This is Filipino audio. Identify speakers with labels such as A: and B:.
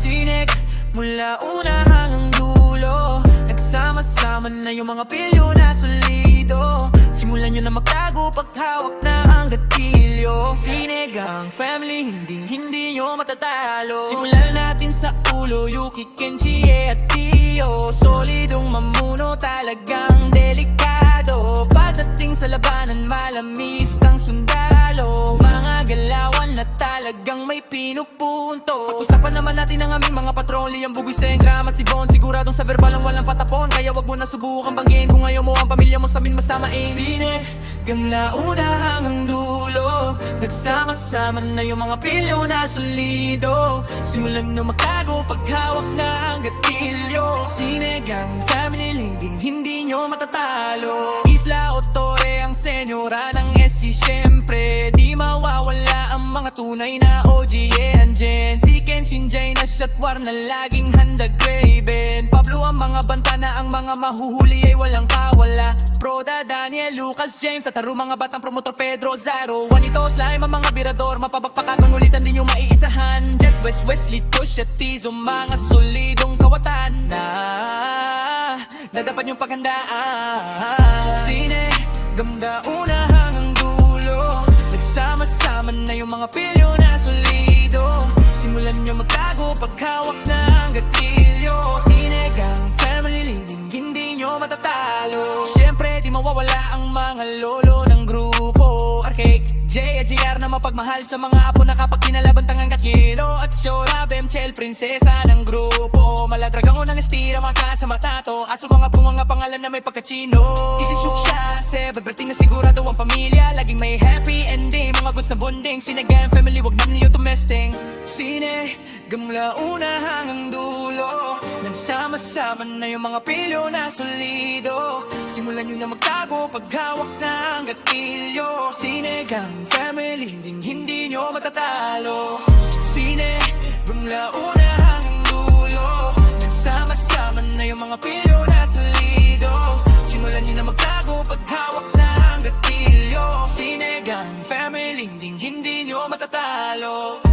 A: Sinek mula una hanggang dulo, nagsama-sama na yung mga pilyo na solido. Simulan nyo na magtago pag hawak na ang gatilyo. Sinegang family, hindi nyo matatalo. Simulan natin sa ulo, Yuki, Kenji, at Tio. Solidong mamuno, talagang delikado. Pagdating sa labanan, malamis ang sundalo. Mga galawan na talagang may pinupunto. Pag-usapan naman natin ang aming mga patroli. Ang bugoy sa engrama, si Von, siguradong sa verbalang walang patapon. Kaya wag mo na subukan banggiin kung ayaw mo ang pamilya mo sa amin masamain. Sinegang launa hanggang dulo, nagsama-sama na yung mga pilyo na solido. Simulan na magtago pag hawak na ang gatilyo. Sinegang family, hindi nyo matatalo. Isla o Torre, ang senyora ng SC, syempre di mawawala ang mga tunay na OG. Andyan si Kenshin, Jay na shotwar na laging handa, Graven Pablo, ang mga banta na ang mga mahuhuli ay walang kawala. Proda, Daniel, Lucas, James, at taro mga batang promotor Pedro, Zaro, Juanito, Slime, ang mga birador. Mapabagpakatong ulitan din yung maiisahan. Jet, West, Wesley, Tush, at Tizo, mga solidong kawatan na dapat yung paghandaan. Sinegang una hanggang dulo, nagsama-sama na yung mga pilyo na solido. Simulan nyo magtago pag hawak na ang gatilyo. Sinegang family, hindi nyo matatalo. Syempre di mawawala ang mga lolo ng grupo. Arcade, J at JR na mapagmahal sa mga apo na kapag kinalaban tangang kakilo. At Shora, Bemchel, prinsesa ng grupo. Maladragang unang estira, makaan sa matato. Aso mga mga pangalan na may pagkachino. Isishook siya, Seb, berting na sigurado ang pamilya. Laging may happy ending, mga goods na bonding. Sinegang family, wag naman niyo tumesting. Sinegang una hanggang dulo, nagsama-sama na yung mga pilyo na solido. Simulan nyo na magtago pag hawak na ang gatilyo. Sinegang family, hindi nyo matatalo. Sinegang una hanggang dulo, nagsama-sama na yung mga pilyo na solido. Simulan nyo na magtago pag hawak na ang gatilyo. Sinegang family, hindi nyo matatalo.